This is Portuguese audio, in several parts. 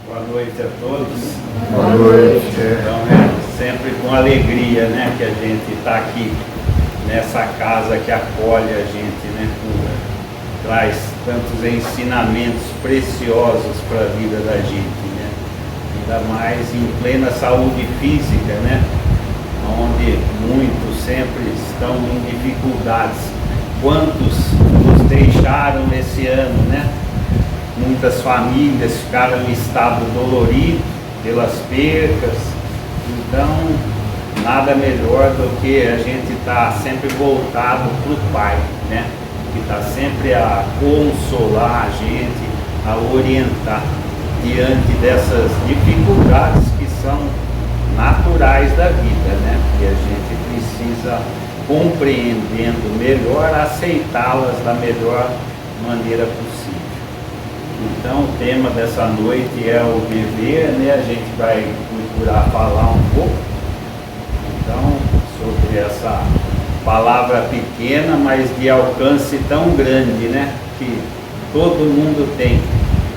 Boa noite a todos. Boa noite. Então é sempre com alegria, né, que a gente está aqui nessa casa que acolhe a gente, né, traz tantos ensinamentos preciosos para a vida da gente, né, ainda mais em plena saúde física, né, onde muitos sempre estão em dificuldades. Quantos nos deixaram esse ano, né? Muitas famílias ficaram em estado dolorido pelas percas, então nada melhor do que a gente estar sempre voltado para o Pai, né? Que está sempre a consolar a gente, a orientar diante dessas dificuldades que são naturais da vida, né? Que a gente precisa, compreendendo melhor, aceitá-las da melhor maneira possível. Então o tema dessa noite é o dever, né? A gente vai procurar falar um pouco então sobre essa palavra pequena, mas de alcance tão grande, né? Que todo mundo tem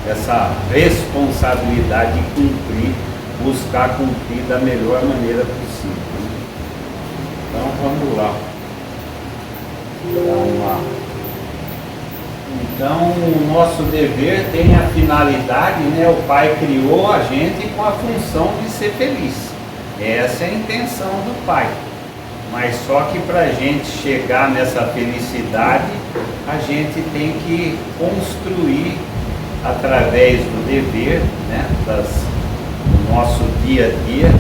essa responsabilidade de cumprir, buscar cumprir da melhor maneira possível, né? Então vamos lá. Então o nosso dever tem a finalidade, né? O Pai criou a gente com a função de ser feliz. Essa é a intenção do Pai. Mas só que para a gente chegar nessa felicidade, a gente tem que construir através do dever, né? Do nosso dia a dia,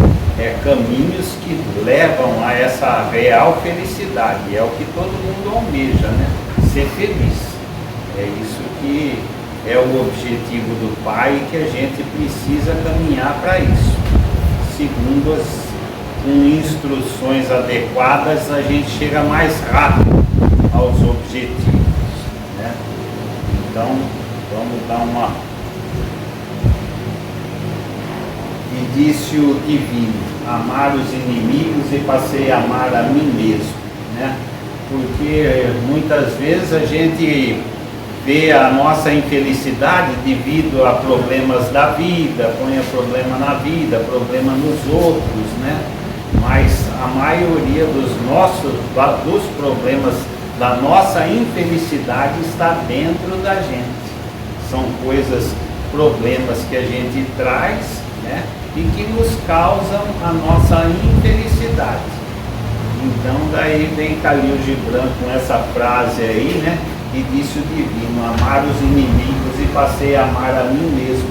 caminhos que levam a essa real felicidade. É o que todo mundo almeja, né? Ser feliz. É isso que é o objetivo do Pai e que a gente precisa caminhar para isso. Segundo com instruções adequadas, a gente chega mais rápido aos objetivos, né? Então, vamos dar uma... E disse o divino: amar os inimigos e passei a amar a mim mesmo, né? Porque muitas vezes a gente vê a nossa infelicidade devido a problemas da vida, põe problema na vida, problema nos outros, né? Mas a maioria dos problemas da nossa infelicidade está dentro da gente. São coisas, problemas que a gente traz, né? E que nos causam a nossa infelicidade. Então daí vem Khalil Gibran com essa frase aí, né? E disse o divino: amar os inimigos e passei a amar a mim mesmo,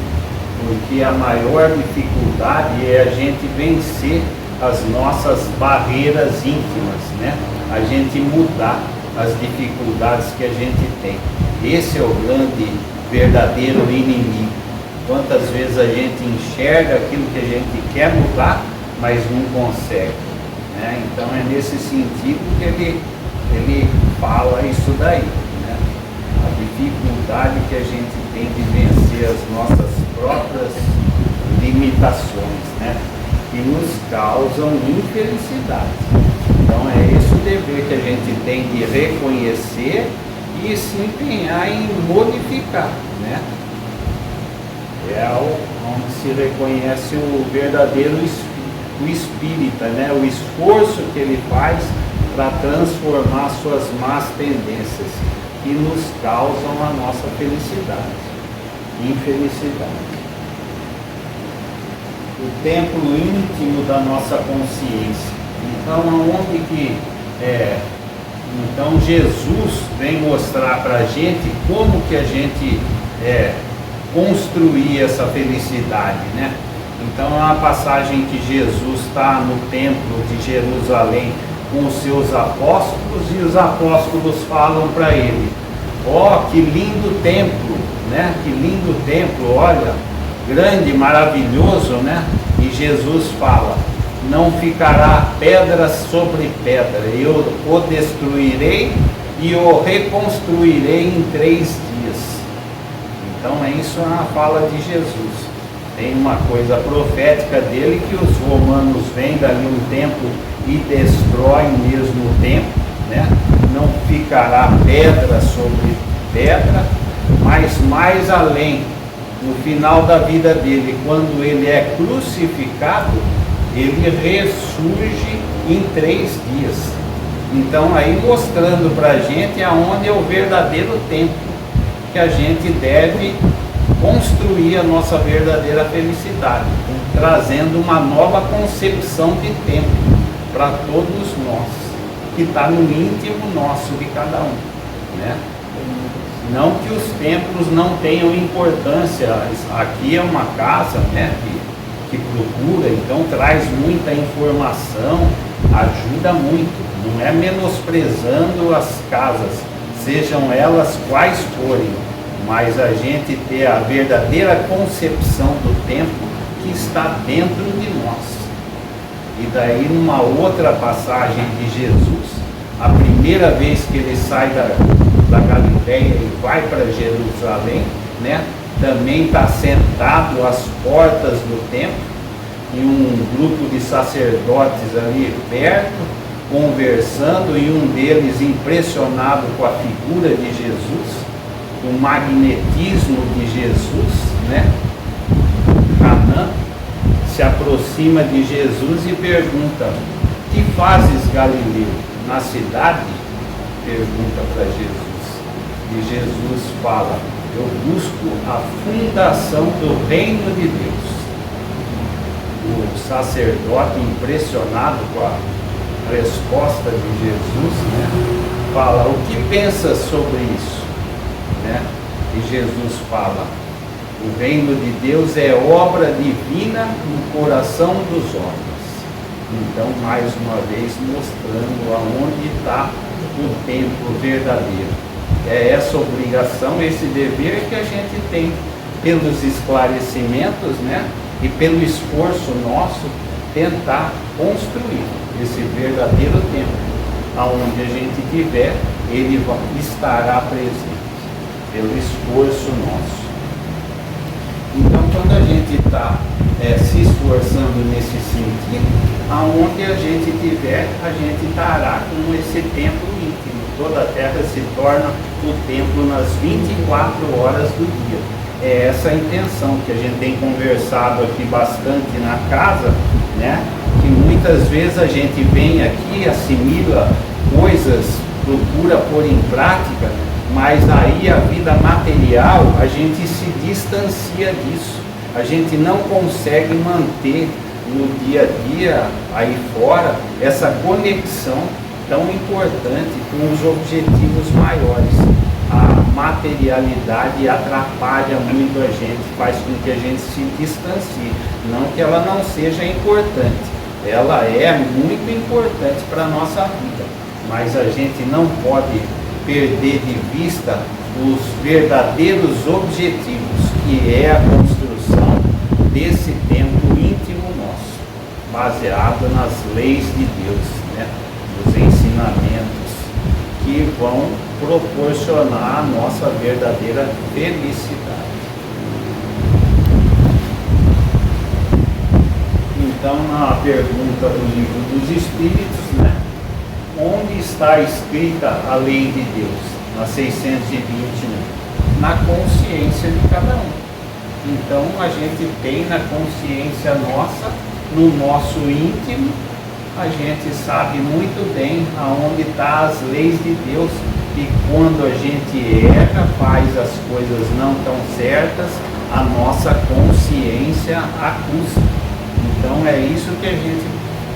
porque a maior dificuldade é a gente vencer as nossas barreiras íntimas, né? A gente mudar as dificuldades que a gente tem. Esse é o grande, verdadeiro inimigo. Quantas vezes a gente enxerga aquilo que a gente quer mudar, mas não consegue, né? Então é nesse sentido que ele fala isso daí. A dificuldade que a gente tem de vencer as nossas próprias limitações, né? Que nos causam infelicidade. Então é esse o dever que a gente tem de reconhecer e se empenhar em modificar, né? É onde se reconhece o verdadeiro o espírita, né? O esforço que ele faz para transformar suas más tendências que nos causam a nossa infelicidade. O templo íntimo da nossa consciência. Então, aonde que então Jesus vem mostrar para a gente como que a gente construir essa felicidade, né? Então, é uma passagem que Jesus está no templo de Jerusalém com os seus apóstolos, e os apóstolos falam para ele: Ó, que lindo templo, né? Que lindo templo, olha, grande, maravilhoso, né? E Jesus fala: não ficará pedra sobre pedra, eu o destruirei e o reconstruirei em 3 dias. Então isso é uma fala de Jesus. Tem uma coisa profética dele, que os romanos vêm dali um tempo e destroem mesmo o templo, né? Não ficará pedra sobre pedra, mas mais além, no final da vida dele, quando ele é crucificado, ele ressurge em 3 dias. Então aí mostrando para a gente aonde é o verdadeiro templo, que a gente deve construir a nossa verdadeira felicidade, trazendo uma nova concepção de templo para todos nós, que está no íntimo nosso de cada um, né? Não que os templos não tenham importância, aqui é uma casa, né, que procura, então traz muita informação, ajuda muito, não é menosprezando as casas, sejam elas quais forem, mas a gente ter a verdadeira concepção do templo que está dentro de nós. E daí, numa outra passagem de Jesus, a primeira vez que ele sai da Galileia e vai para Jerusalém, né, também está sentado às portas do templo, e um grupo de sacerdotes ali perto, conversando, e um deles impressionado com a figura de Jesus, o magnetismo de Jesus, né? Canaã se aproxima de Jesus e pergunta: que fazes, Galileu? Na cidade? Pergunta para Jesus. E Jesus fala: eu busco a fundação do reino de Deus. O sacerdote, impressionado com a resposta de Jesus, né, fala: o que pensas sobre isso? Né? E Jesus fala: o reino de Deus é obra divina no coração dos homens. Então, mais uma vez, mostrando aonde está o templo verdadeiro. É essa obrigação, esse dever que a gente tem, pelos esclarecimentos, né, e pelo esforço nosso, tentar construir esse verdadeiro templo. Aonde a gente tiver, ele estará presente, pelo esforço nosso. Então, quando a gente está se esforçando nesse sentido, aonde a gente tiver, a gente estará com esse templo íntimo. Toda a terra se torna o templo nas 24 horas do dia. É essa a intenção que a gente tem conversado aqui bastante na casa, né? Que muitas vezes a gente vem aqui, assimila coisas, procura pôr em prática, mas aí a vida material, a gente se distancia disso. A gente não consegue manter no dia a dia, aí fora, essa conexão tão importante com os objetivos maiores. A materialidade atrapalha muito a gente, faz com que a gente se distancie. Não que ela não seja importante, ela é muito importante para a nossa vida, mas a gente não pode perder de vista os verdadeiros objetivos, que é a construção desse templo íntimo nosso, baseado nas leis de Deus, né? Nos ensinamentos que vão proporcionar a nossa verdadeira felicidade. Então, na pergunta do Livro dos Espíritos, né, onde está escrita a lei de Deus? Na 621, na consciência de cada um. Então, a gente tem na consciência nossa, no nosso íntimo, a gente sabe muito bem aonde estão as leis de Deus, e quando a gente erra, faz as coisas não tão certas, a nossa consciência acusa. Então é isso que a gente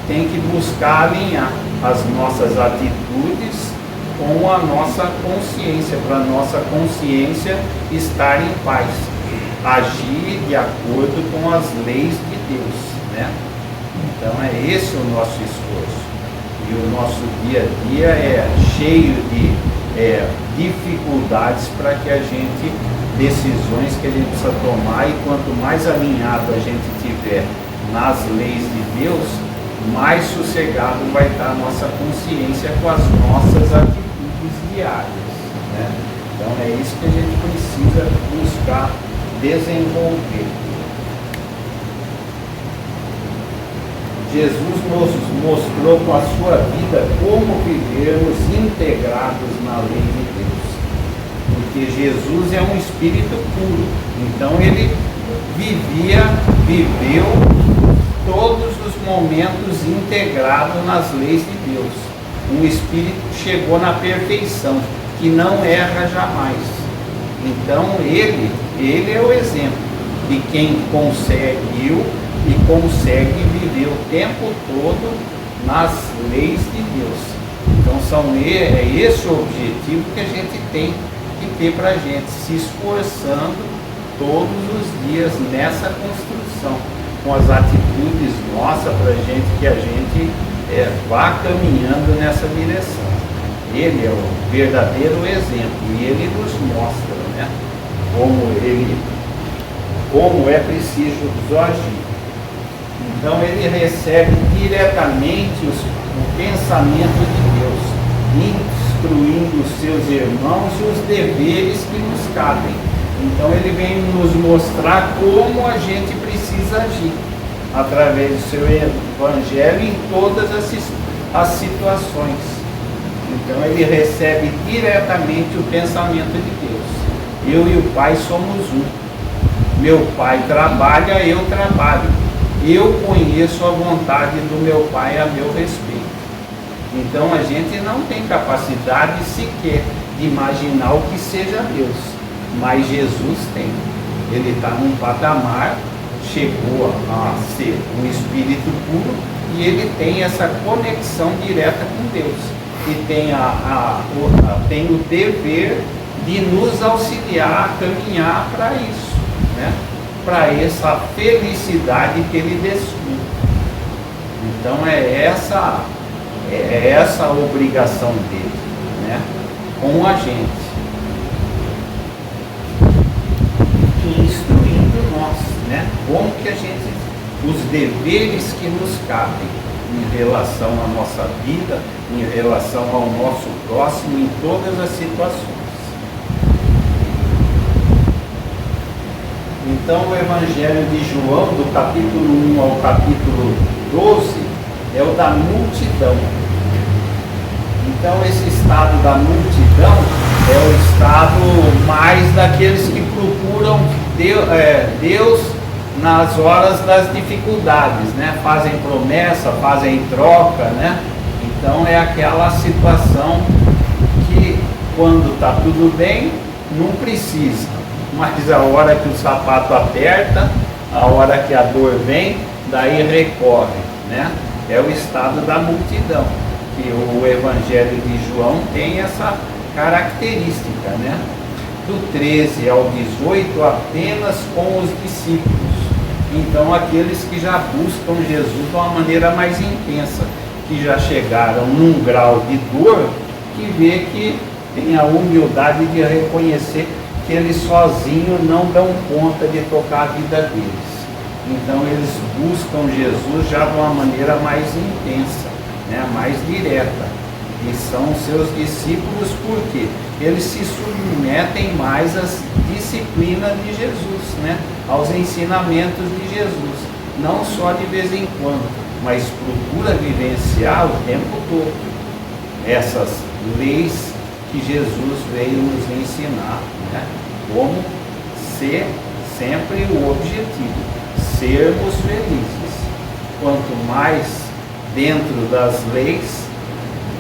tem que buscar alinhar as nossas atitudes com a nossa consciência, para a nossa consciência estar em paz, agir de acordo com as leis de Deus, né? Então é esse o nosso esforço. E o nosso dia a dia é cheio de dificuldades para que a gente, decisões que a gente precisa tomar, e quanto mais alinhado a gente tiver nas leis de Deus, mais sossegado vai estar a nossa consciência com as nossas atitudes diárias, né? Então é isso que a gente precisa buscar desenvolver. Jesus nos mostrou com a sua vida como vivermos integrados na lei de Deus. Porque Jesus é um espírito puro. Então ele viveu todos os momentos integrado nas leis de Deus. Um espírito que chegou na perfeição, que não erra jamais. Então ele é o exemplo de quem conseguiu e consegue viver o tempo todo nas leis de Deus. Então é esse o objetivo que a gente tem que ter para a gente, se esforçando todos os dias nessa construção, com as atitudes nossas, para a gente, que a gente vá caminhando nessa direção. Ele é o verdadeiro exemplo e ele nos mostra, né, como é preciso agir. Então ele recebe diretamente o pensamento de Deus, instruindo os seus irmãos e os deveres que nos cabem. Então ele vem nos mostrar como a gente precisa agir, através do seu evangelho em todas as situações. Então ele recebe diretamente o pensamento de Deus. Eu e o Pai somos um. Meu Pai trabalha, eu trabalho. Eu conheço a vontade do meu Pai a meu respeito. Então a gente não tem capacidade sequer de imaginar o que seja Deus, mas Jesus tem. Ele está num patamar, chegou a ser um espírito puro e ele tem essa conexão direta com Deus. E tem o dever de nos auxiliar a caminhar para isso, né? Para essa felicidade que ele desfruta. Então é essa a obrigação dele, né, com a gente, e instruindo nós, né, como que a gente, os deveres que nos cabem em relação à nossa vida, em relação ao nosso próximo, em todas as situações. Então o Evangelho de João, do capítulo 1 ao capítulo 12, é o da multidão. Então esse estado da multidão é o estado mais daqueles que procuram Deus nas horas das dificuldades, né? Fazem promessa, fazem troca, né? Então é aquela situação que quando está tudo bem, não precisa. Mas a hora que o sapato aperta, a hora que a dor vem, daí recorre, né? É o estado da multidão, que o Evangelho de João tem essa característica, né? Do 13 ao 18, apenas com os discípulos. Então aqueles que já buscam Jesus de uma maneira mais intensa, que já chegaram num grau de dor, que vê que tem a humildade de reconhecer que eles sozinhos não dão conta de tocar a vida deles. Então eles buscam Jesus já de uma maneira mais intensa, né, mais direta. E são seus discípulos porque eles se submetem mais às disciplinas de Jesus, né, aos ensinamentos de Jesus. Não só de vez em quando, mas procura vivenciar o tempo todo essas leis que Jesus veio nos ensinar, né? Como ser sempre o objetivo, sermos felizes. Quanto mais dentro das leis,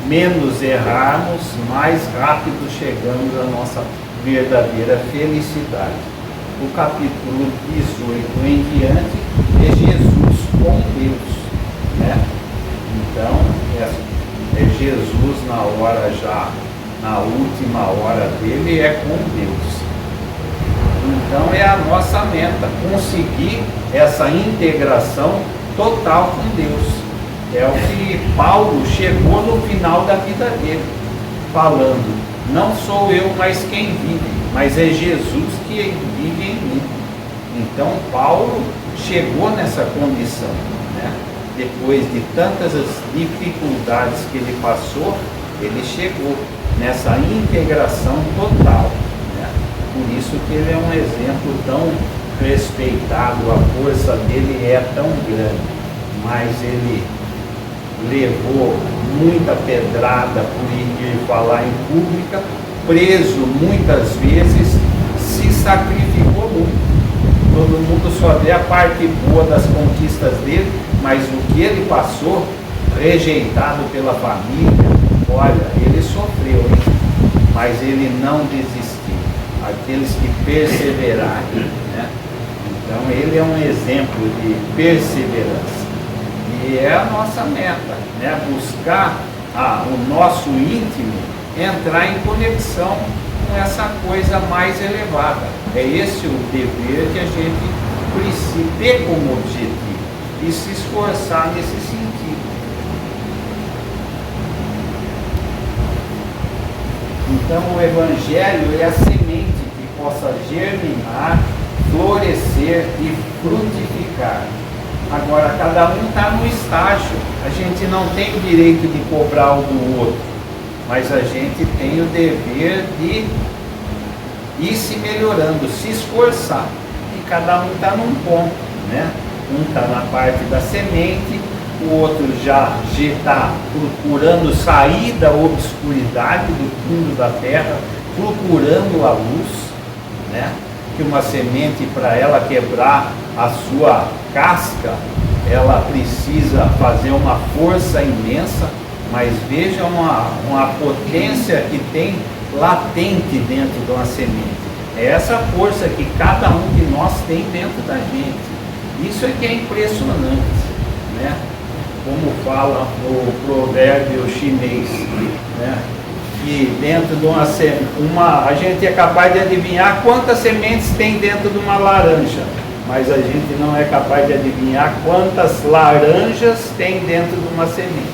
menos errarmos, mais rápido chegamos à nossa verdadeira felicidade. O capítulo 18 em diante é Jesus com Deus, né? Então é Jesus na hora já, na última hora dele, é com Deus. Então é a nossa meta, conseguir essa integração total com Deus. É o que Paulo chegou no final da vida dele, falando: Não sou eu mais quem vive, mas é Jesus que vive em mim. Então Paulo chegou nessa condição, né? Depois de tantas as dificuldades que ele passou, ele chegou nessa integração total, né? Por isso que ele é um exemplo tão respeitado, a força dele é tão grande, mas ele levou muita pedrada por ir falar em pública, preso muitas vezes, se sacrificou muito. Todo mundo só vê a parte boa das conquistas dele, mas o que ele passou, rejeitado pela família, olha, ele sofreu, hein? Mas ele não desistiu. Aqueles que perseverarem, né? Então ele é um exemplo de perseverança. E é a nossa meta, né? Buscar o nosso íntimo, entrar em conexão com essa coisa mais elevada. É esse o dever que a gente precisa ter como objetivo e se esforçar nesse sentido. Então o Evangelho é a semente que possa germinar, florescer e frutificar. Agora, cada um está no estágio. A gente não tem o direito de cobrar o do outro, mas a gente tem o dever de ir se melhorando, se esforçar. E cada um está num ponto, né? Um está na parte da semente, o outro já está procurando sair da obscuridade do fundo da terra, procurando a luz, né? Que uma semente, para ela quebrar a sua casca, ela precisa fazer uma força imensa, mas veja uma potência que tem latente dentro de uma semente. É essa força que cada um de nós tem dentro da gente. Isso é que é impressionante, né? Como fala o provérbio chinês, né? Que dentro de a gente é capaz de adivinhar quantas sementes tem dentro de uma laranja, mas a gente não é capaz de adivinhar quantas laranjas tem dentro de uma semente.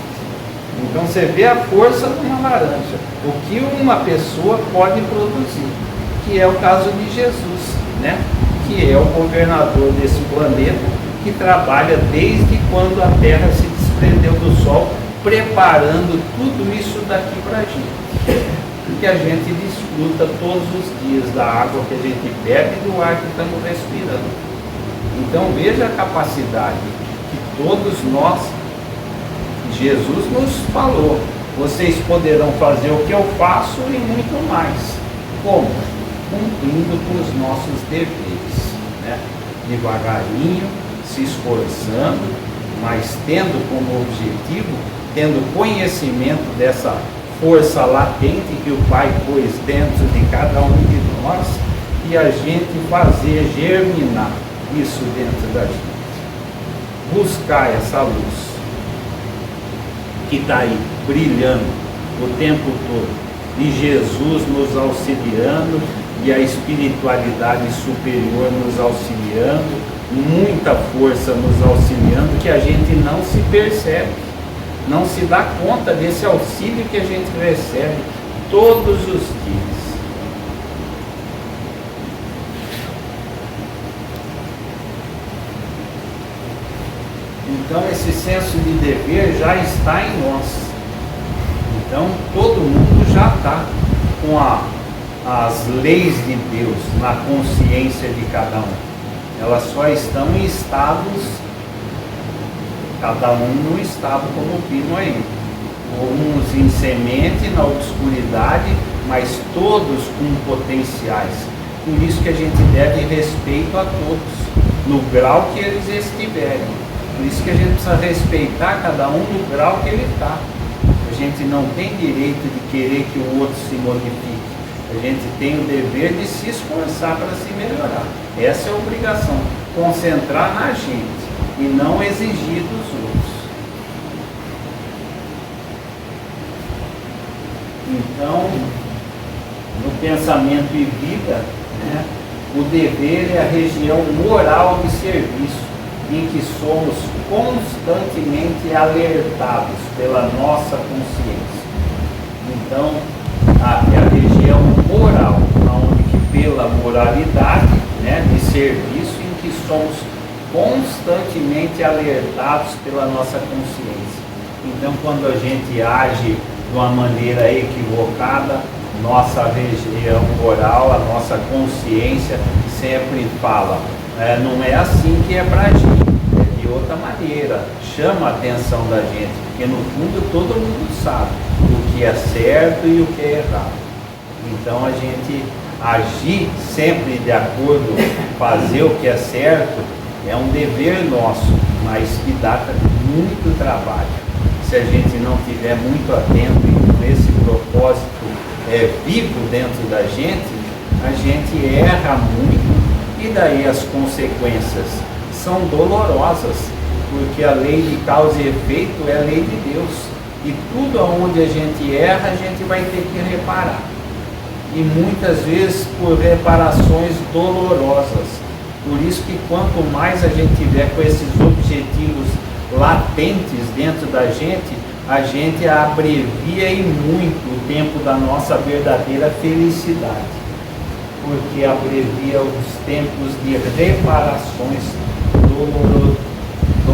Então você vê a força de uma laranja, o que uma pessoa pode produzir, que é o caso de Jesus, né? Que é o governador desse planeta, que trabalha desde quando a Terra se desprendeu do Sol, preparando tudo isso daqui para a gente, que a gente desfruta todos os dias da água que a gente bebe e do ar que estamos respirando. Então veja a capacidade que todos nós, Jesus nos falou, vocês poderão fazer o que eu faço e muito mais. Como? Cumprindo com os nossos deveres, né? Devagarinho, se esforçando, mas tendo como objetivo, tendo conhecimento dessa força latente que o Pai pôs dentro de cada um de nós, e a gente fazer germinar isso dentro da gente. Buscar essa luz que está aí, brilhando o tempo todo, e Jesus nos auxiliando, e a espiritualidade superior nos auxiliando, muita força nos auxiliando, que a gente não se percebe, não se dá conta desse auxílio que a gente recebe todos os dias. Então esse senso de dever já está em nós. Então todo mundo já está com as leis de Deus na consciência de cada um. Elas só estão em estados, cada um no estado como o pino aí. Uns em semente, na obscuridade, mas todos com potenciais. Por isso que a gente deve respeito a todos, no grau que eles estiverem. Por isso que a gente precisa respeitar cada um no grau que ele está. A gente não tem direito de querer que o outro se modifique. A gente tem o dever de se esforçar para se melhorar. Essa é a obrigação, concentrar na gente e não exigir dos outros. Então, no pensamento e vida, né, o dever é a região moral de serviço, em que somos constantemente alertados pela nossa consciência. Então, é a região moral, onde que pela moralidade, né, de serviço, em que somos constantemente alertados pela nossa consciência. Então, quando a gente age de uma maneira equivocada, nossa região moral, a nossa consciência sempre fala, não é assim que é para agir, é de outra maneira, chama a atenção da gente, porque no fundo todo mundo sabe o que é certo e o que é errado. Então a gente agir sempre de acordo, fazer o que é certo, é um dever nosso, mas que dá muito trabalho. Se a gente não estiver muito atento e com esse propósito vivo dentro da gente, a gente erra muito e daí as consequências são dolorosas, porque a lei de causa e efeito é a lei de Deus. E tudo onde a gente erra, a gente vai ter que reparar. E muitas vezes por reparações dolorosas. Por isso que quanto mais a gente tiver com esses objetivos latentes dentro da gente, a gente abrevia e muito o tempo da nossa verdadeira felicidade. Porque abrevia os tempos de reparações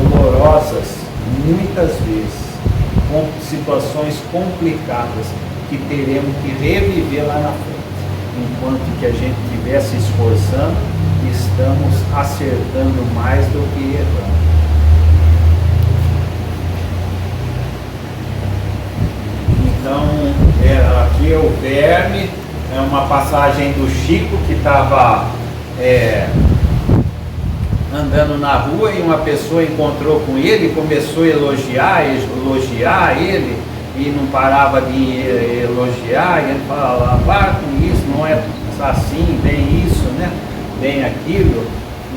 dolorosas, muitas vezes, com situações complicadas que teremos que reviver lá na frente. Enquanto que a gente estiver se esforçando, estamos acertando mais do que errando. Então, aqui é o verme, é uma passagem do Chico que estava andando na rua e uma pessoa encontrou com ele, começou a elogiar ele e não parava de elogiar, e ele falava, para com isso, não é assim, bem isso, né? Bem aquilo.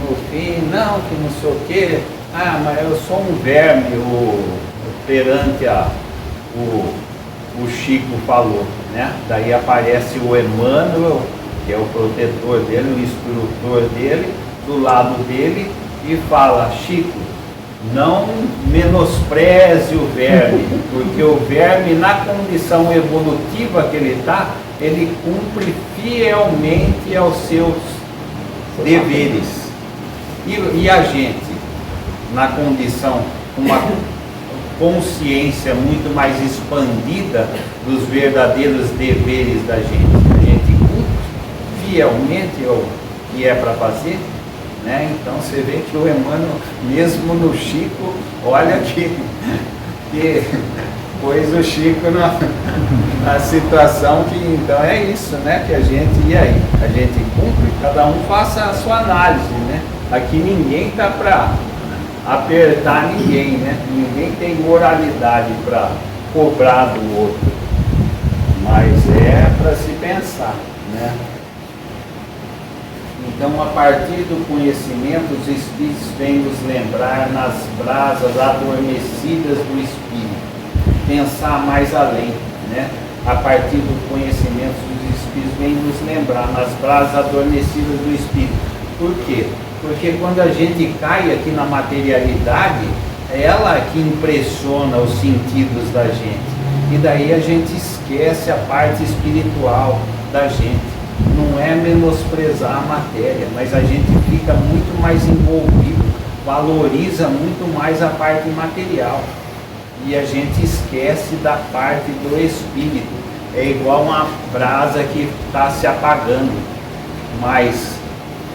No fim, não, que não sei o quê. Ah, mas eu sou um verme, perante o Chico falou, né? Daí aparece o Emmanuel, que é o protetor dele, o instrutor dele, do lado dele, e fala, Chico, não menospreze o verme, porque o verme, na condição evolutiva que ele está, ele cumpre fielmente aos seus deveres. E a gente, na condição, uma consciência muito mais expandida dos verdadeiros deveres da gente, a gente cumpre fielmente o que é para fazer, né? Então você vê que o Emmanuel, mesmo no Chico, olha que pôs o Chico na situação que, então é isso, né? Que a gente, e aí? A gente cumpre, cada um faça a sua análise, né? Aqui ninguém está para apertar ninguém, né? Ninguém tem moralidade para cobrar do outro, mas é para se pensar, né? Então, a partir do conhecimento, os Espíritos vêm nos lembrar nas brasas adormecidas do Espírito, pensar mais além, né? A partir do conhecimento, os Espíritos vêm nos lembrar nas brasas adormecidas do Espírito. Por quê? Porque quando a gente cai aqui na materialidade, é ela que impressiona os sentidos da gente. E daí a gente esquece a parte espiritual da gente. Não é menosprezar a matéria, mas a gente fica muito mais envolvido, valoriza muito mais a parte material. E a gente esquece da parte do espírito. É igual uma brasa que está se apagando, mas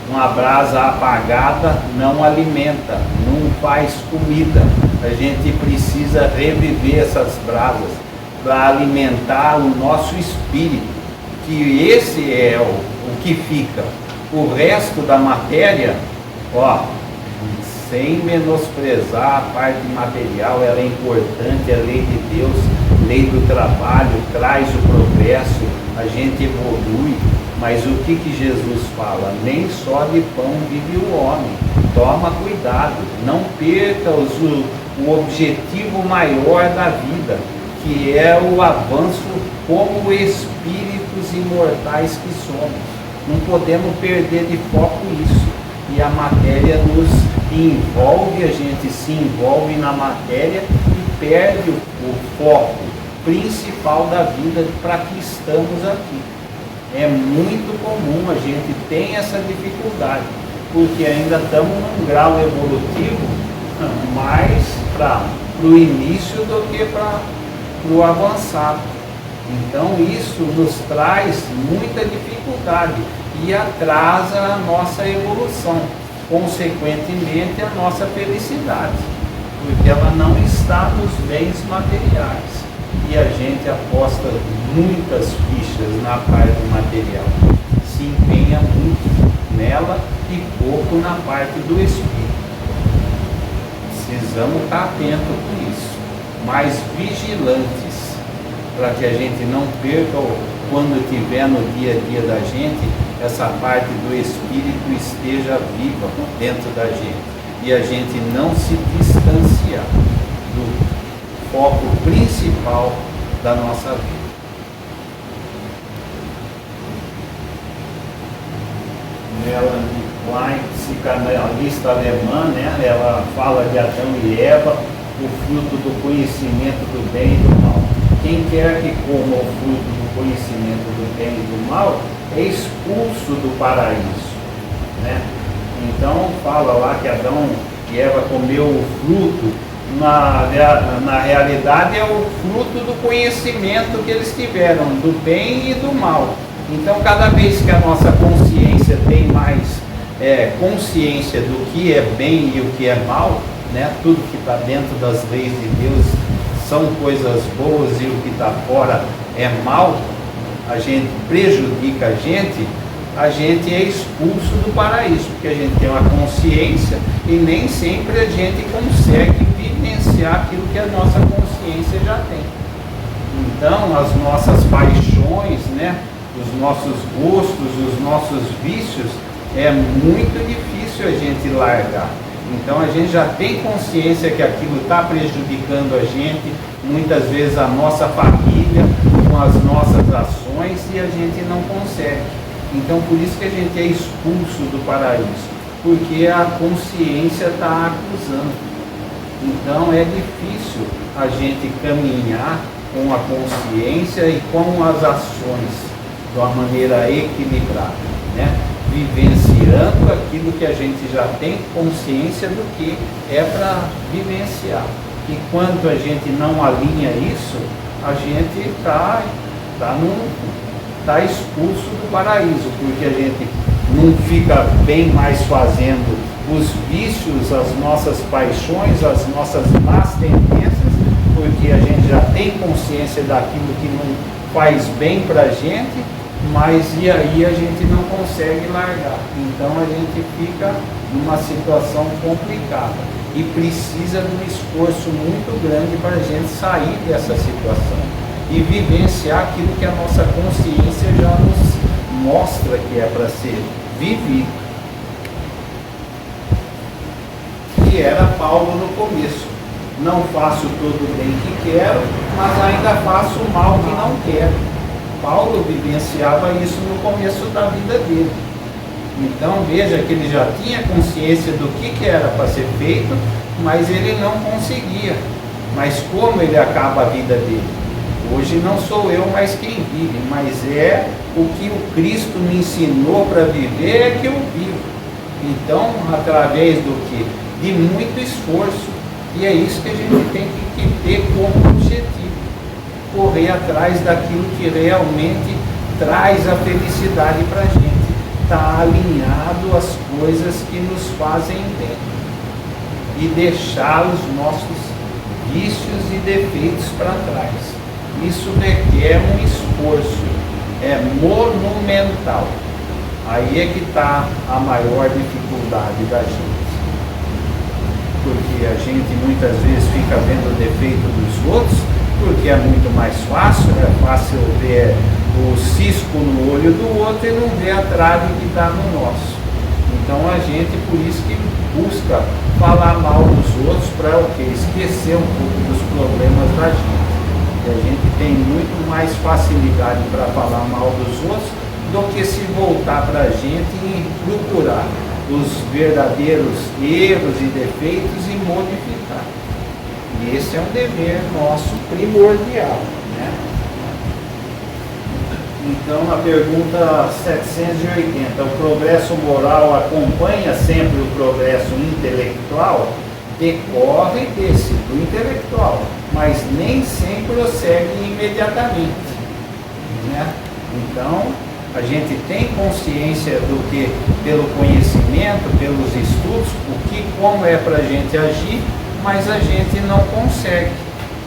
uma brasa apagada não alimenta, não faz comida. A gente precisa reviver essas brasas para alimentar o nosso espírito, que esse é o que fica. O resto da matéria, sem menosprezar a parte material, ela é importante, é lei de Deus, lei do trabalho, traz o progresso, a gente evolui. Mas o que Jesus fala? Nem só de pão vive o homem. Toma cuidado, não perca o objetivo maior da vida, que é o avanço como espíritos imortais que somos. Não podemos perder de foco isso. E a matéria nos envolve, a gente se envolve na matéria e perde o foco principal da vida para que estamos aqui. É muito comum, a gente tem essa dificuldade, porque ainda estamos num grau evolutivo mais para o início do que para o avançado. Então isso nos traz muita dificuldade e atrasa a nossa evolução, consequentemente a nossa felicidade, porque ela não está nos bens materiais. E a gente aposta muitas fichas na parte material, se empenha muito nela e pouco na parte do espírito. Precisamos estar atentos com isso, mais vigilantes, para que a gente não perca, quando estiver no dia a dia da gente, essa parte do espírito esteja viva dentro da gente e a gente não se distanciar do foco principal da nossa vida. Melanie Klein, psicanalista alemã, né? Ela fala de Adão e Eva, o fruto do conhecimento do bem e do mal. Quem quer que coma o fruto do conhecimento do bem e do mal é expulso do paraíso, né? Então fala lá que Adão e Eva comeu o fruto. Na realidade é o fruto do conhecimento que eles tiveram, do bem e do mal. Então cada vez que a nossa consciência tem mais consciência do que é bem e o que é mal, né? Tudo que está dentro das leis de Deus são coisas boas e o que está fora é mal, a gente prejudica a gente é expulso do paraíso, porque a gente tem uma consciência e nem sempre a gente consegue vivenciar aquilo que a nossa consciência já tem. Então as nossas paixões, né, os nossos gostos, os nossos vícios, é muito difícil a gente largar. Então a gente já tem consciência que aquilo está prejudicando a gente, muitas vezes a nossa família, com as nossas ações, e a gente não consegue. Então por isso que a gente é expulso do paraíso, porque a consciência está acusando. Então é difícil a gente caminhar com a consciência e com as ações de uma maneira equilibrada, né? Vivenciando aquilo que a gente já tem consciência do que é para vivenciar. E quando a gente não alinha isso, a gente está expulso do paraíso, porque a gente não fica bem mais fazendo os vícios, as nossas paixões, as nossas más tendências, porque a gente já tem consciência daquilo que não faz bem para a gente, mas e aí a gente não consegue largar. Então a gente fica numa situação complicada e precisa de um esforço muito grande para a gente sair dessa situação e vivenciar aquilo que a nossa consciência já nos mostra que é para ser vivido. Que era Paulo no começo: não faço todo o bem que quero, mas ainda faço o mal que não quero. Paulo vivenciava isso no começo da vida dele. Então veja que ele já tinha consciência do que era para ser feito, mas ele não conseguia. Mas como ele acaba a vida dele? Hoje não sou eu mais quem vive, mas é o que o Cristo me ensinou para viver é que eu vivo. Então, através do que? De muito esforço. E é isso que a gente tem que ter como objetivo. Correr atrás daquilo que realmente traz a felicidade para a gente. Estar alinhado às coisas que nos fazem bem. E deixar os nossos vícios e defeitos para trás. Isso requer um esforço, é monumental. Aí é que está a maior dificuldade da gente. Porque a gente muitas vezes fica vendo o defeito dos outros, porque é muito mais fácil, é fácil ver o cisco no olho do outro e não ver a trave que está no nosso. Então a gente, por isso que busca falar mal dos outros para o quê? Esquecer um pouco dos problemas da gente. E a gente tem muito mais facilidade para falar mal dos outros do que se voltar para a gente e procurar os verdadeiros erros e defeitos e modificar. E esse é um dever nosso primordial, né? Então, na pergunta 780, o progresso moral acompanha sempre o progresso intelectual? Decorre do intelectual, mas nem sempre prossegue imediatamente, né? Então, a gente tem consciência do que, pelo conhecimento, pelos estudos, como é para a gente agir, mas a gente não consegue.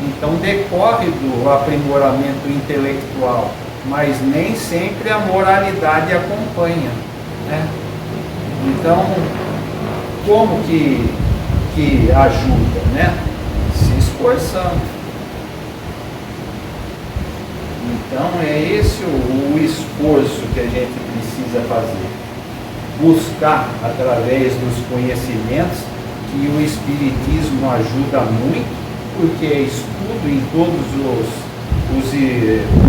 Então, decorre do aprimoramento intelectual, mas nem sempre a moralidade acompanha, né? Então, como que ajuda, né? Se esforçando. Então é esse o esforço que a gente precisa fazer. Buscar através dos conhecimentos, que o Espiritismo ajuda muito, porque é estudo em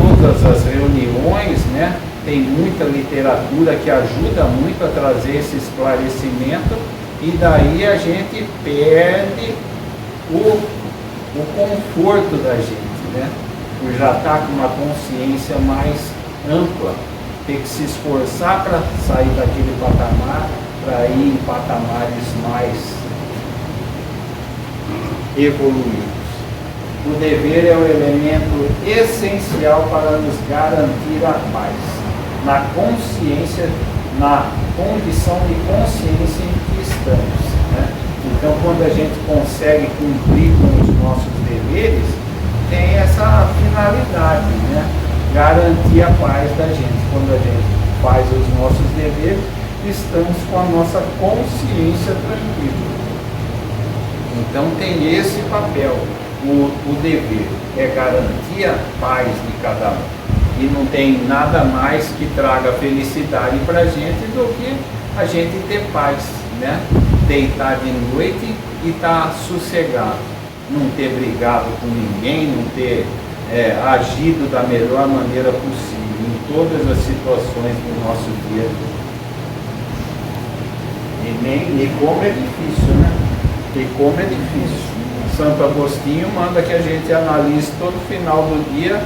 todas as reuniões, né? Tem muita literatura que ajuda muito a trazer esse esclarecimento, e daí a gente perde o conforto da gente, né? Por já estar com uma consciência mais ampla, ter que se esforçar para sair daquele patamar, para ir em patamares mais evoluídos. O dever é o elemento essencial para nos garantir a paz, na consciência, na condição de consciência em que estamos, né? Então, quando a gente consegue cumprir com os nossos deveres, tem essa finalidade, né? Garantir a paz da gente. Quando a gente faz os nossos deveres, estamos com a nossa consciência tranquila. Então tem esse papel. O dever é garantir a paz de cada um. E não tem nada mais que traga felicidade para a gente do que a gente ter paz, né? Deitar de noite e estar sossegado. Não ter brigado com ninguém, não ter agido da melhor maneira possível em todas as situações do nosso dia a dia. E como é difícil, né? E como é difícil. Santo Agostinho manda que a gente analise todo final do dia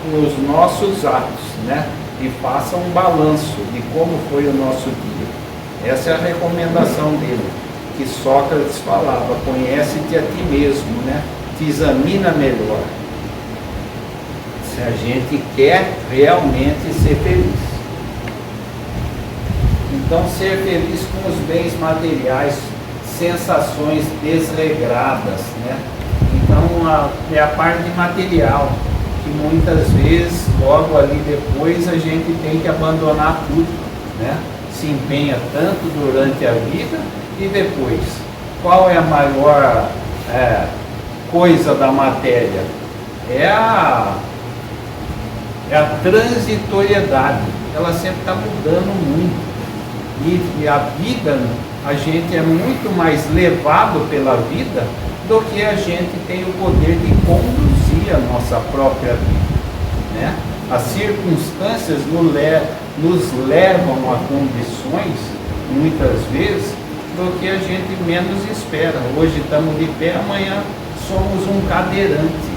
os nossos atos, né? E faça um balanço de como foi o nosso dia. Essa é a recomendação dele, que Sócrates falava: conhece-te a ti mesmo, né? Te examina melhor. Se a gente quer realmente ser feliz. Então, ser feliz com os bens materiais, sensações desregradas, né? Então, é a parte material, que muitas vezes, logo ali depois, a gente tem que abandonar tudo, né? Se empenha tanto durante a vida e depois. Qual é a maior coisa da matéria? É a transitoriedade. Ela sempre está mudando muito. E a vida, a gente é muito mais levado pela vida do que a gente tem o poder de conduzir a nossa própria vida, né? As circunstâncias nos levam a condições, muitas vezes, do que a gente menos espera. Hoje estamos de pé, amanhã somos um cadeirante.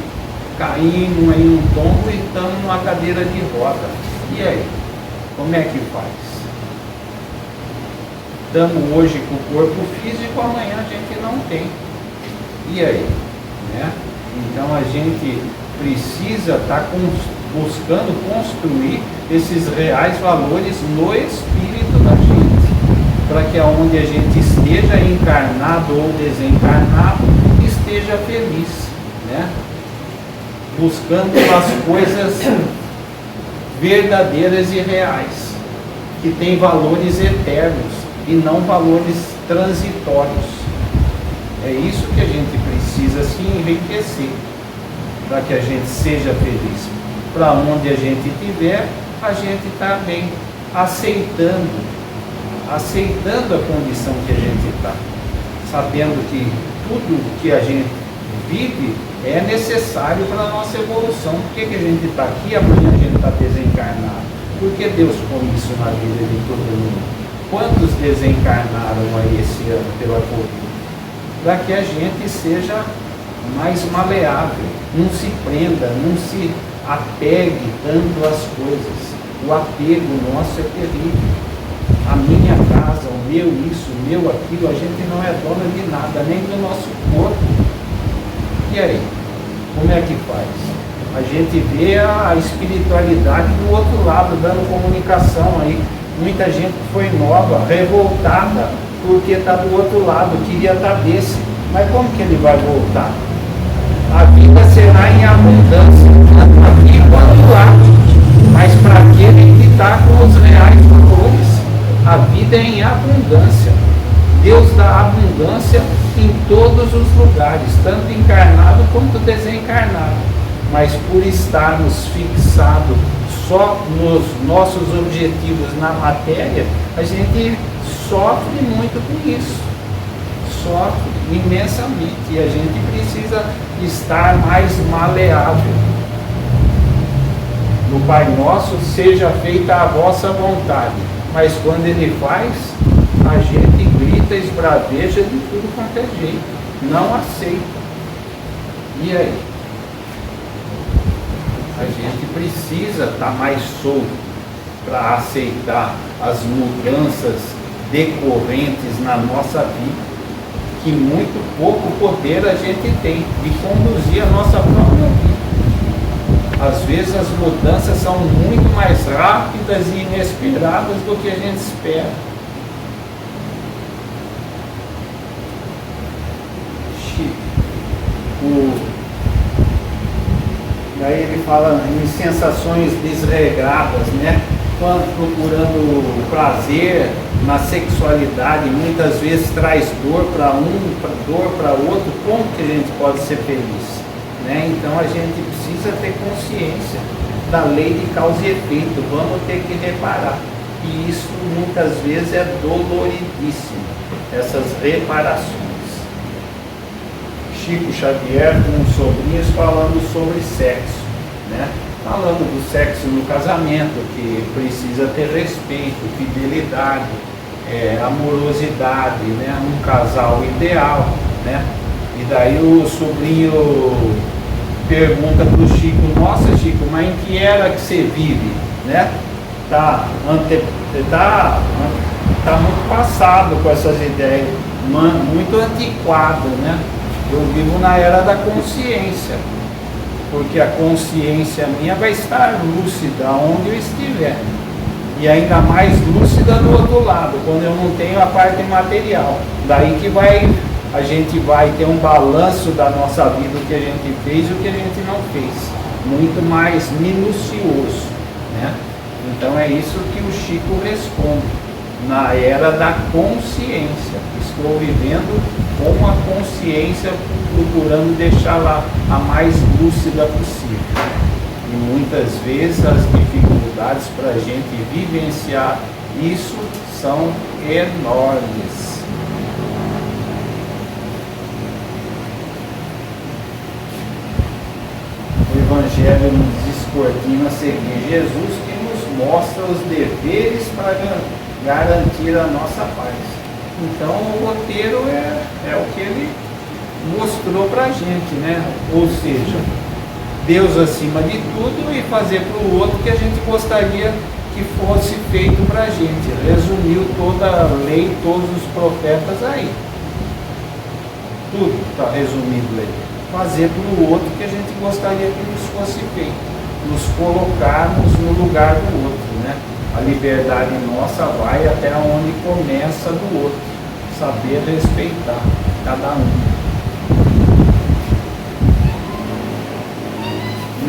Caímos em um tombo e estamos numa cadeira de roda. E aí? Como é que faz? Estamos hoje com o corpo físico, amanhã a gente não tem. E aí? Né? Então a gente precisa estar buscando construir esses reais valores no espírito da gente, para que aonde a gente esteja encarnado ou desencarnado, esteja feliz, né? Buscando as coisas verdadeiras e reais, que têm valores eternos e não valores transitórios. É isso que a gente precisa se enriquecer, para que a gente seja feliz. Para onde a gente estiver, a gente está bem, aceitando a condição que a gente está, sabendo que tudo que a gente vive é necessário para a nossa evolução. Por que a gente está aqui, amanhã a gente está desencarnado? Por que Deus põe isso na vida de todo mundo? Quantos desencarnaram aí esse ano pela Covid? Para que a gente seja mais maleável, não se prenda, não se apegue tanto às coisas. O apego nosso é terrível. A minha casa, o meu isso, o meu aquilo, a gente não é dono de nada, nem do nosso corpo. E aí? Como é que faz? A gente vê a espiritualidade do outro lado, dando comunicação aí. Muita gente foi nova, revoltada, porque está do outro lado, queria estar desse. Mas como que ele vai voltar? A vida será em abundância, aqui quanto lá. Mas para aquele que está com os reais valores, a vida é em abundância. Deus dá abundância em todos os lugares, tanto encarnado quanto desencarnado. Mas por estarmos fixados só nos nossos objetivos na matéria, a gente sofre muito com isso. Sofre imensamente. E a gente precisa estar mais maleável. No Pai Nosso, seja feita a vossa vontade. Mas quando Ele faz, a gente grita, esbraveja de tudo quanto é jeito. Não aceita. E aí? A gente precisa estar mais solto para aceitar as mudanças decorrentes na nossa vida, que muito pouco poder a gente tem de conduzir a nossa própria vida. Às vezes as mudanças são muito mais rápidas e inesperadas do que a gente espera. Daí ele fala em sensações desregradas, né? Quando procurando prazer na sexualidade, muitas vezes traz dor para um, dor para outro. Como que a gente pode ser feliz? Né? Então a gente precisa ter consciência da lei de causa e efeito. Vamos ter que reparar. E isso muitas vezes é doloridíssimo, essas reparações. Chico Xavier com os sobrinhos falando sobre sexo, né? Falando do sexo no casamento, que precisa ter respeito, fidelidade, amorosidade, né? Um casal ideal, né? E daí o sobrinho pergunta para o Chico: nossa, Chico, mas em que era que você vive? Né? Tá muito passado com essas ideias, muito antiquado, né? Eu vivo na era da consciência, porque a consciência minha vai estar lúcida onde eu estiver, e ainda mais lúcida do outro lado, quando eu não tenho a parte material. Daí que a gente vai ter um balanço da nossa vida, o que a gente fez e o que a gente não fez, muito mais minucioso, né? Então é isso que o Chico responde: na era da consciência, estou vivendo com a consciência, procurando deixá-la a mais lúcida possível. E muitas vezes as dificuldades para a gente vivenciar isso são enormes. O Evangelho nos descortina a seguir Jesus, que nos mostra os deveres para garantir a nossa paz. Então o roteiro é o que ele mostrou para a gente, né? Ou seja, Deus acima de tudo e fazer para o outro o que a gente gostaria que fosse feito para a gente. Resumiu toda a lei, todos os profetas aí. Tudo está resumido aí. Fazer para o outro o que a gente gostaria que nos fosse feito. Nos colocarmos no lugar do outro, né? A liberdade nossa vai até onde começa do outro. Saber respeitar cada um.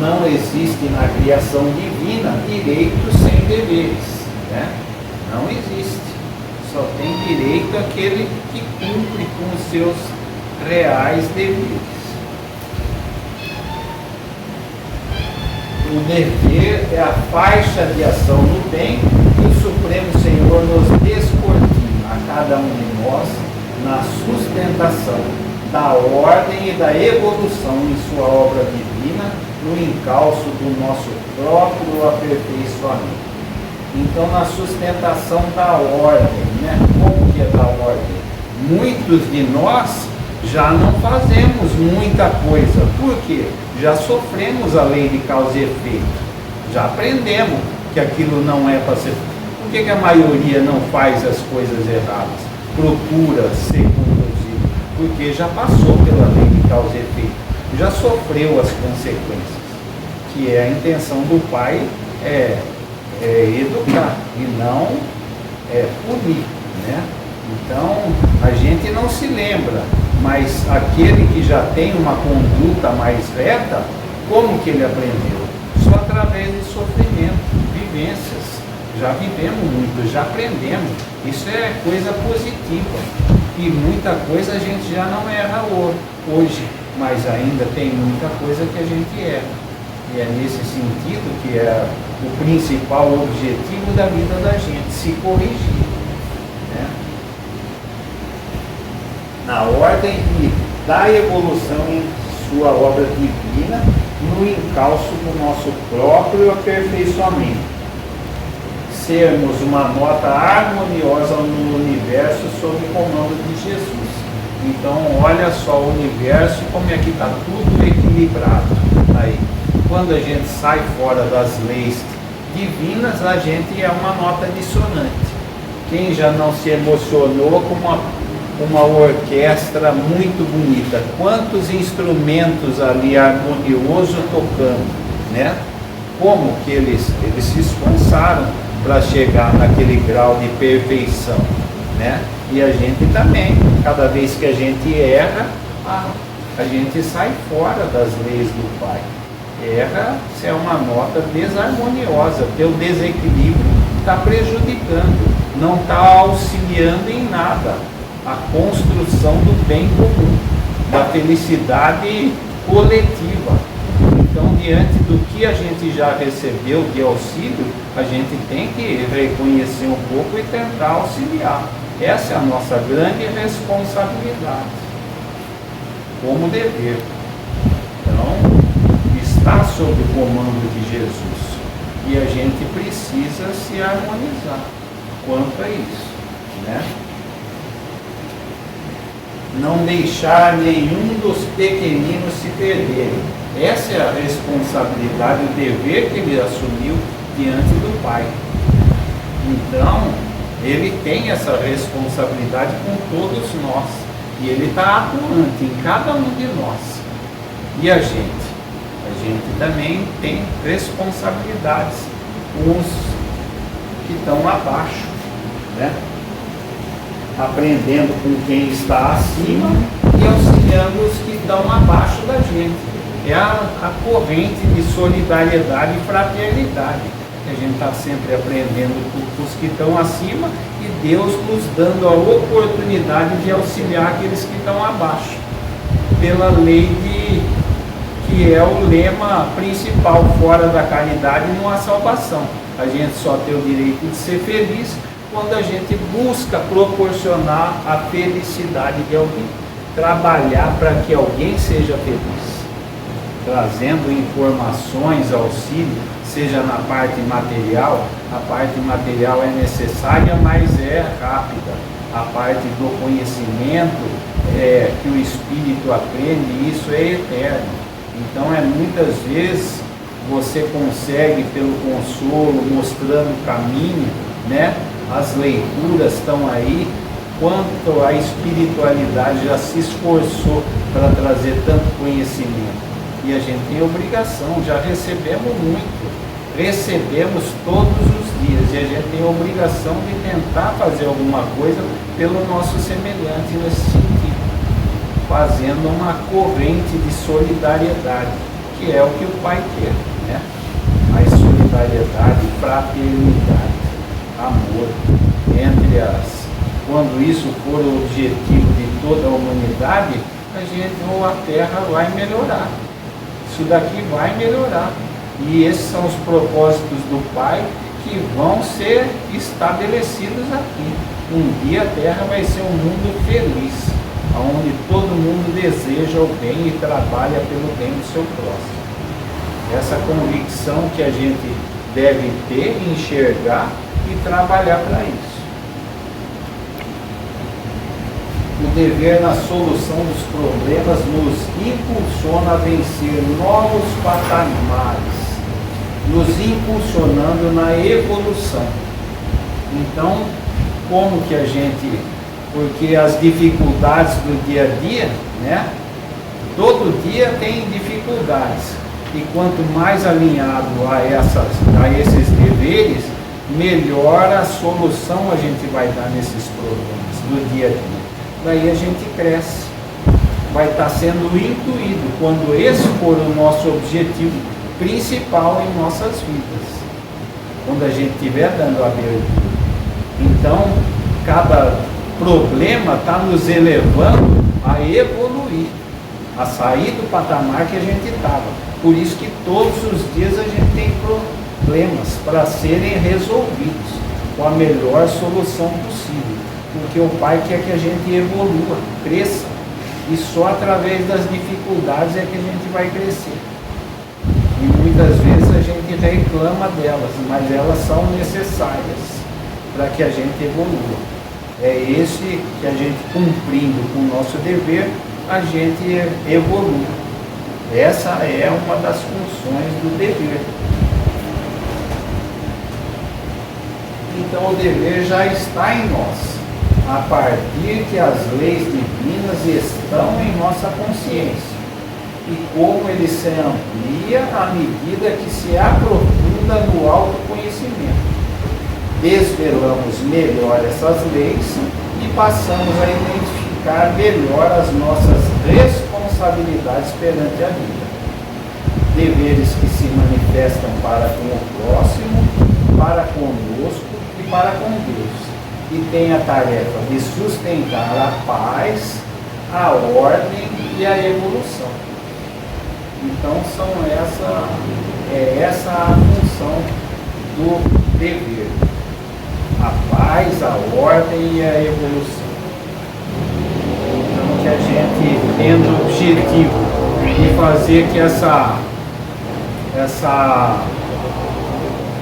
Não existe na criação divina direito sem deveres, né? Não existe. Só tem direito aquele que cumpre com os seus reais deveres. O dever é a faixa de ação no bem que o Supremo Senhor nos descortina a cada um de nós na sustentação da ordem e da evolução em sua obra divina, no encalço do nosso próprio aperfeiçoamento. Então, na sustentação da ordem, né? Como que é da ordem? Muitos de nós já não fazemos muita coisa. Por quê? já sofremos a lei de causa e efeito, já aprendemos que aquilo não é para ser. Por que a maioria não faz as coisas erradas? Procura ser conduzido, porque já passou pela lei de causa e efeito, já sofreu as consequências, que é a intenção do Pai é educar e não punir, né? Então a gente não se lembra, mas aquele que já tem uma conduta mais reta, como que ele aprendeu? Só através de sofrimento, vivências. Já vivemos muito, já aprendemos. Isso é coisa positiva. E muita coisa a gente já não erra hoje, mas ainda tem muita coisa que a gente erra. E é nesse sentido que é o principal objetivo da vida da gente, se corrigir, né? Na ordem da evolução em sua obra divina, no encalço do nosso próprio aperfeiçoamento. Sermos uma nota harmoniosa no universo sob o comando de Jesus. Então, olha só o universo, como é que está tudo equilibrado aí. Quando a gente sai fora das leis divinas, a gente é uma nota dissonante. Quem já não se emocionou com uma orquestra muito bonita? Quantos instrumentos ali harmonioso tocando, né? Como que eles se esforçaram para chegar naquele grau de perfeição, né? E a gente também, cada vez que a gente erra, a gente sai fora das leis do Pai. Erra se é uma nota desarmoniosa, teu desequilíbrio está prejudicando, não está auxiliando em nada a construção do bem comum, da felicidade coletiva. Então, diante do que a gente já recebeu de auxílio, a gente tem que reconhecer um pouco e tentar auxiliar. Essa é a nossa grande responsabilidade, como dever. Então, está sob o comando de Jesus e a gente precisa se harmonizar quanto a isso, né? Não deixar nenhum dos pequeninos se perderem. Essa é a responsabilidade, o dever que ele assumiu diante do Pai. Então, ele tem essa responsabilidade com todos nós. E ele está atuante em cada um de nós. E a gente? A gente também tem responsabilidades com os que estão abaixo, né? Aprendendo com quem está acima e auxiliando os que estão abaixo da gente. É a corrente de solidariedade e fraternidade. A gente está sempre aprendendo com os que estão acima e Deus nos dando a oportunidade de auxiliar aqueles que estão abaixo. Pela lei que é o lema principal, fora da caridade não há salvação. A gente só tem o direito de ser feliz quando a gente busca proporcionar a felicidade de alguém, trabalhar para que alguém seja feliz, trazendo informações, auxílio, seja na parte material. A parte material é necessária, mas é rápida. A parte do conhecimento que o espírito aprende, isso é eterno. Então muitas vezes você consegue, pelo consolo, mostrando o caminho, né? As leituras estão aí, quanto a espiritualidade já se esforçou para trazer tanto conhecimento. E a gente tem obrigação, já recebemos muito, recebemos todos os dias, e a gente tem a obrigação de tentar fazer alguma coisa pelo nosso semelhante nesse sentido, fazendo uma corrente de solidariedade, que é o que o Pai quer, né? Mais solidariedade, fraternidade, amor entre quando isso for o objetivo de toda a humanidade, a Terra vai melhorar. Isso daqui vai melhorar. E esses são os propósitos do Pai que vão ser estabelecidos aqui. Um dia a Terra vai ser um mundo feliz, onde todo mundo deseja o bem e trabalha pelo bem do seu próximo. Essa convicção que a gente deve ter, enxergar e trabalhar para isso. O dever na solução dos problemas nos impulsiona a vencer novos patamares, nos impulsionando na evolução. Então, como que a gente, porque as dificuldades do dia a dia, né? Todo dia tem dificuldades, e quanto mais alinhado a esses deveres, melhor a solução a gente vai dar nesses problemas do dia a dia. Daí a gente cresce, vai estar sendo intuído quando esse for o nosso objetivo principal em nossas vidas, quando a gente estiver dando abertura. Então, cada problema está nos elevando a evoluir, a sair do patamar que a gente estava. Por isso que todos os dias a gente tem problemas para serem resolvidos com a melhor solução possível, porque o Pai quer que a gente evolua, cresça, e só através das dificuldades é que a gente vai crescer. E muitas vezes a gente reclama delas, mas elas são necessárias para que a gente evolua. É esse que a gente, cumprindo com o nosso dever, a gente evolui. Essa é uma das funções do dever. Então o dever já está em nós, a partir que as leis divinas estão em nossa consciência, e como ele se amplia à medida que se aprofunda no autoconhecimento. Desvelamos melhor essas leis e passamos a identificar melhor as nossas responsabilidades perante a vida. Deveres que se manifestam para com o próximo, para conosco e para com Deus, e tem a tarefa de sustentar a paz, a ordem e a evolução. Então é essa a função do dever: a paz, a ordem e a evolução. Então que a gente, tendo o objetivo de fazer que essa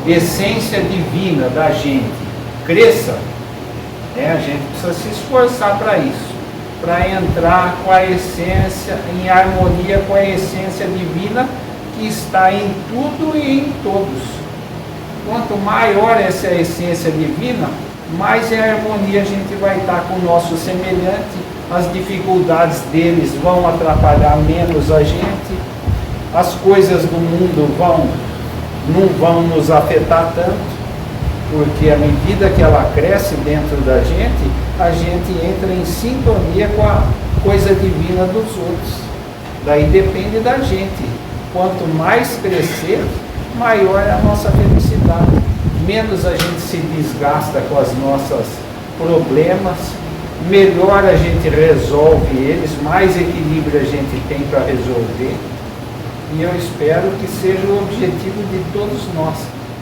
essência divina da gente cresça, a gente precisa se esforçar para isso, para entrar com a essência, em harmonia com a essência divina que está em tudo e em todos. Quanto maior essa essência divina, mais em harmonia a gente vai estar com o nosso semelhante, as dificuldades deles vão atrapalhar menos a gente, as coisas do mundo não vão nos afetar tanto, porque à medida que ela cresce dentro da gente, a gente entra em sintonia com a coisa divina dos outros. Daí depende da gente. Quanto mais crescer, maior é a nossa felicidade. Menos a gente se desgasta com as nossas problemas, melhor a gente resolve eles, mais equilíbrio a gente tem para resolver. E eu espero que seja o objetivo de todos nós,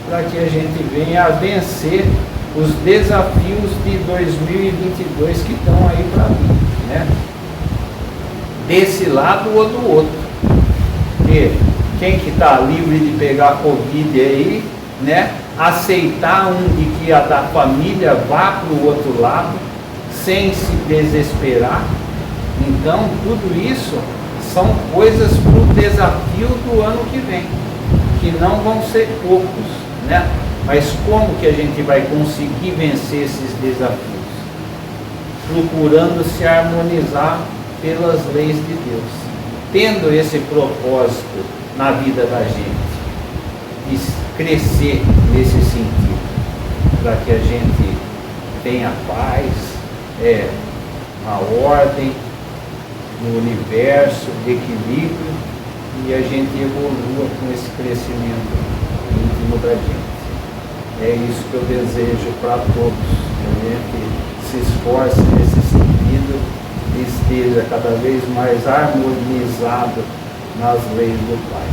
para que a gente venha a vencer os desafios de 2022 que estão aí para mim, né? Desse lado ou do outro. Porque quem que está livre de pegar Covid aí, né? Aceitar de que a da família vá para o outro lado, sem se desesperar. Então, tudo isso são coisas para o desafio do ano que vem, que não vão ser poucos, né? Mas como que a gente vai conseguir vencer esses desafios? Procurando se harmonizar pelas leis de Deus, tendo esse propósito na vida da gente, de crescer nesse sentido, para que a gente tenha paz, a ordem no universo, equilíbrio, e a gente evolua com esse crescimento íntimo da gente. É isso que eu desejo para todos, que a gente se esforce nesse sentido e esteja cada vez mais harmonizado nas leis do Pai.